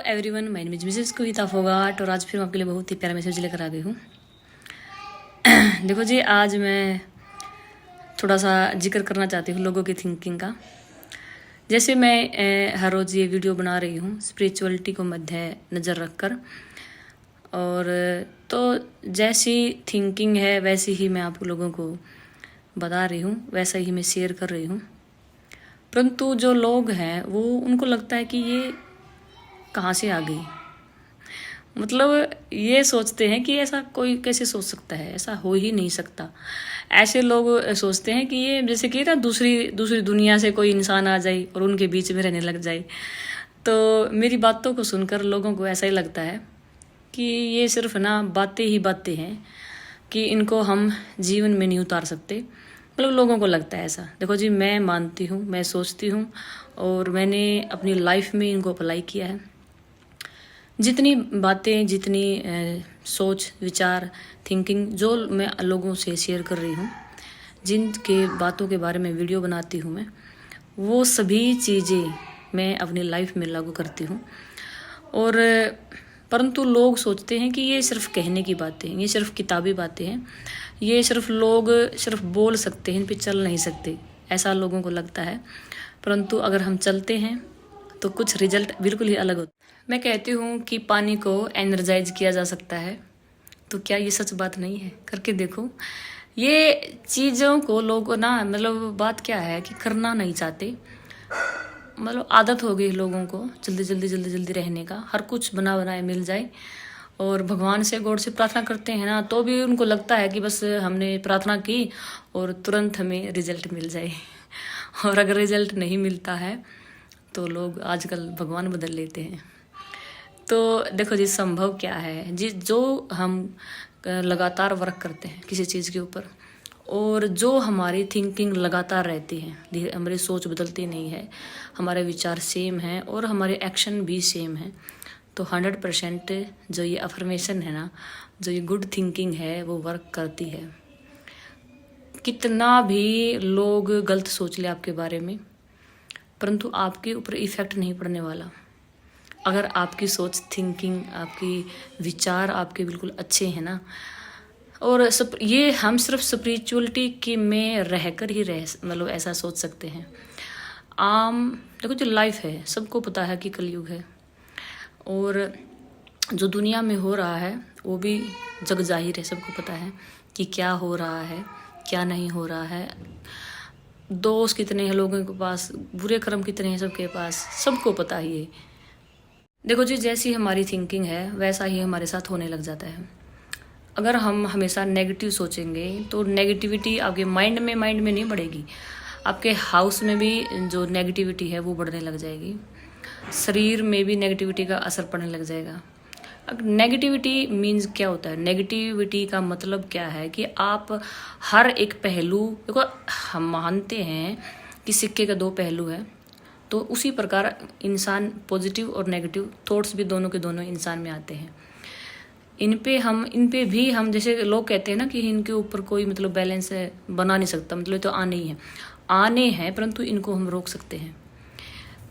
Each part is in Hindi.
Everyone, my name is Mrs Kavita Phogat और आज फिर मैं आपके लिए बहुत ही प्यारा मैसेज लेकर आ गई हूँ। देखो जी, आज मैं थोड़ा सा जिक्र करना चाहती हूँ लोगों की थिंकिंग का। जैसे मैं हर रोज़ ये वीडियो बना रही हूँ स्पिरिचुअलिटी को मध्य नज़र रखकर, और तो जैसी थिंकिंग है वैसी ही मैं आप लोगों को बता रही हूँ, वैसा ही मैं शेयर कर रही हूँ। परंतु जो लोग हैं वो उनको लगता है कि ये कहाँ से आ गई, मतलब ये सोचते हैं कि ऐसा कोई कैसे सोच सकता है, ऐसा हो ही नहीं सकता। ऐसे लोग सोचते हैं कि ये जैसे कि ना दूसरी दुनिया से कोई इंसान आ जाए और उनके बीच में रहने लग जाए। तो मेरी बातों को सुनकर लोगों को ऐसा ही लगता है कि ये सिर्फ ना बातें ही बातें हैं, कि इनको हम जीवन में नहीं उतार सकते। मतलब लोगों को लगता है ऐसा। देखो जी, मैं मानती हूँ, मैं सोचती हूँ और मैंने अपनी लाइफ में इनको अप्लाई किया है। जितनी बातें, जितनी सोच, विचार, थिंकिंग जो मैं लोगों से शेयर कर रही हूँ, जिनके बातों के बारे में वीडियो बनाती हूँ मैं, वो सभी चीज़ें मैं अपनी लाइफ में लागू करती हूँ। और परंतु लोग सोचते हैं कि ये सिर्फ कहने की बातें हैं, ये सिर्फ किताबी बातें हैं, ये सिर्फ लोग सिर्फ बोल सकते हैं, इन पे चल नहीं सकते, ऐसा लोगों को लगता है। परंतु अगर हम चलते हैं तो कुछ रिजल्ट बिल्कुल ही अलग होता है। मैं कहती हूँ कि पानी को एनर्जाइज किया जा सकता है, तो क्या ये सच बात नहीं है? करके देखो। ये चीज़ों को लोगों ना, मतलब बात क्या है कि करना नहीं चाहते। मतलब आदत हो गई लोगों को जल्दी रहने का, हर कुछ बना बनाए मिल जाए। और भगवान से, गॉड से प्रार्थना करते हैं ना, तो भी उनको लगता है कि बस हमने प्रार्थना की और तुरंत हमें रिजल्ट मिल जाए। और अगर रिजल्ट नहीं मिलता है तो लोग आजकल भगवान बदल लेते हैं। तो देखो जी, संभव क्या है जी, जो हम लगातार वर्क करते हैं किसी चीज़ के ऊपर, और जो हमारी थिंकिंग लगातार रहती है, हमारी सोच बदलती नहीं है, हमारे विचार सेम हैं और हमारे एक्शन भी सेम हैं, तो 100% जो ये अफर्मेशन है ना, जो ये गुड थिंकिंग है, वो वर्क करती है। कितना भी लोग गलत सोच ले आपके बारे में, परंतु आपके ऊपर इफ़ेक्ट नहीं पड़ने वाला। अगर आपकी सोच, थिंकिंग, आपकी विचार आपके बिल्कुल अच्छे हैं ना। और ये हम सिर्फ स्पिरिचुअलिटी के में रहकर ही मतलब ऐसा सोच सकते हैं। देखो जो लाइफ है, सबको पता है कि कलयुग है, और जो दुनिया में हो रहा है वो भी जग जाहिर है, सबको पता है कि क्या हो रहा है, क्या नहीं हो रहा है। दोस्त कितने हैं लोगों के पास, बुरे कर्म कितने हैं सबके पास, सबको पता ही है। देखो जी, जैसी हमारी थिंकिंग है वैसा ही हमारे साथ होने लग जाता है। अगर हम हमेशा नेगेटिव सोचेंगे तो नेगेटिविटी आपके माइंड में नहीं बढ़ेगी, आपके हाउस में भी जो नेगेटिविटी है वो बढ़ने लग जाएगी, शरीर में भी नेगेटिविटी का असर पड़ने लग जाएगा। नेगेटिविटी मीन्स क्या होता है? नेगेटिविटी का मतलब क्या है कि आप हर एक पहलू, देखो हम मानते हैं कि सिक्के का 2 पहलू है, तो उसी प्रकार इंसान पॉजिटिव और नेगेटिव थॉट्स भी दोनों के दोनों इंसान में आते हैं। इन पे भी हम, जैसे लोग कहते हैं ना कि इनके ऊपर कोई मतलब बैलेंस है, बना नहीं सकता, मतलब तो आने हैं, परंतु इनको हम रोक सकते हैं।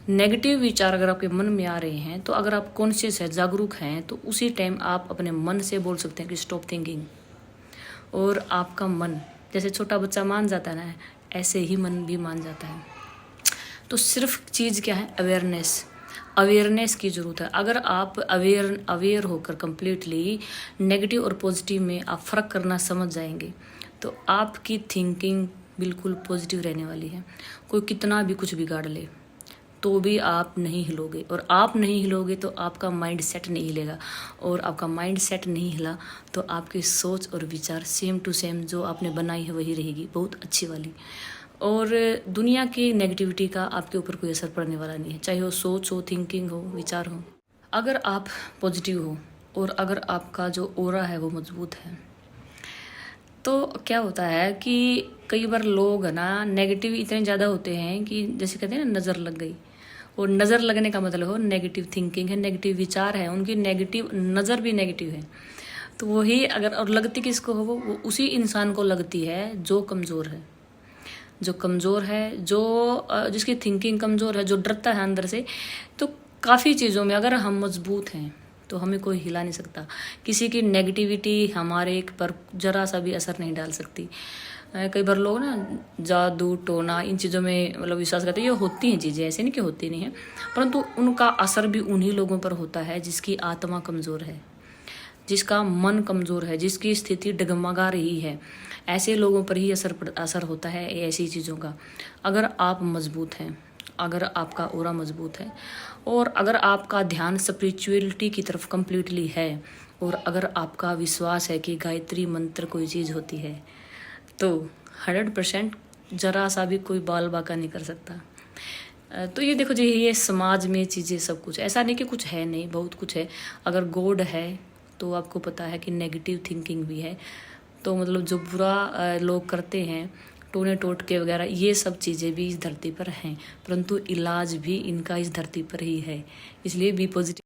नेगेटिव विचार अगर आपके मन में आ रहे हैं, तो अगर आप कॉन्शियस है, जागरूक हैं, तो उसी टाइम आप अपने मन से बोल सकते हैं कि स्टॉप थिंकिंग। और आपका मन, जैसे छोटा बच्चा मान जाता है ना, ऐसे ही मन भी मान जाता है। तो सिर्फ चीज़ क्या है? अवेयरनेस की ज़रूरत है। अगर आप अवेयर होकर कंप्लीटली नेगेटिव और पॉजिटिव में आप फ़र्क करना समझ जाएंगे, तो आपकी थिंकिंग बिल्कुल पॉजिटिव रहने वाली है। कोई कितना भी कुछ बिगाड़ ले तो भी आप नहीं हिलोगे, और आप नहीं हिलोगे तो आपका माइंड सेट नहीं हिलेगा, और आपका माइंड सेट नहीं हिला तो आपकी सोच और विचार सेम टू सेम जो आपने बनाई है वही रहेगी, बहुत अच्छी वाली। और दुनिया की नेगेटिविटी का आपके ऊपर कोई असर पड़ने वाला नहीं है, चाहे वो सोच हो, थिंकिंग हो, विचार हो। अगर आप पॉजिटिव हो और अगर आपका जो ऑरा है वो मजबूत है, तो क्या होता है कि कई बार लोग है ना नेगेटिव इतने ज़्यादा होते हैं कि जैसे कहते हैं ना, नज़र लग गई। और नज़र लगने का मतलब हो नेगेटिव थिंकिंग है, नेगेटिव विचार है, उनकी नेगेटिव नज़र भी नेगेटिव है। तो वही अगर, और लगती किसको हो, वो उसी इंसान को लगती है जो कमज़ोर है, जिसकी थिंकिंग कमज़ोर है, जो डरता है अंदर से। तो काफ़ी चीज़ों में अगर हम मजबूत हैं तो हमें कोई हिला नहीं सकता। किसी की नेगेटिविटी हमारे पर जरा सा भी असर नहीं डाल सकती। कई बार लोग ना जादू टोना इन चीज़ों में मतलब विश्वास करते हैं। ये होती हैं चीज़ें, ऐसे नहीं कि होती नहीं है, परंतु उनका असर भी उन्हीं लोगों पर होता है जिसकी आत्मा कमज़ोर है, जिसका मन कमज़ोर है, जिसकी स्थिति डगमगा रही है। ऐसे लोगों पर ही असर होता है ऐसी चीज़ों का। अगर आप मजबूत हैं, अगर आपका ऑरा मजबूत है और अगर आपका ध्यान स्पिरिचुअलिटी की तरफ कम्प्लीटली है और अगर आपका विश्वास है कि गायत्री मंत्र कोई चीज़ होती है, तो 100% जरा सा भी कोई बाल बाका नहीं कर सकता। तो ये देखो जी, ये समाज में चीज़ें सब कुछ ऐसा नहीं कि कुछ है नहीं, बहुत कुछ है। अगर गॉड है तो आपको पता है कि नेगेटिव थिंकिंग भी है। तो मतलब जो बुरा लोग करते हैं, टोने टोटके वगैरह, ये सब चीज़ें भी इस धरती पर हैं, परंतु इलाज भी इनका इस धरती पर ही है। इसलिए बी पॉजिटिव।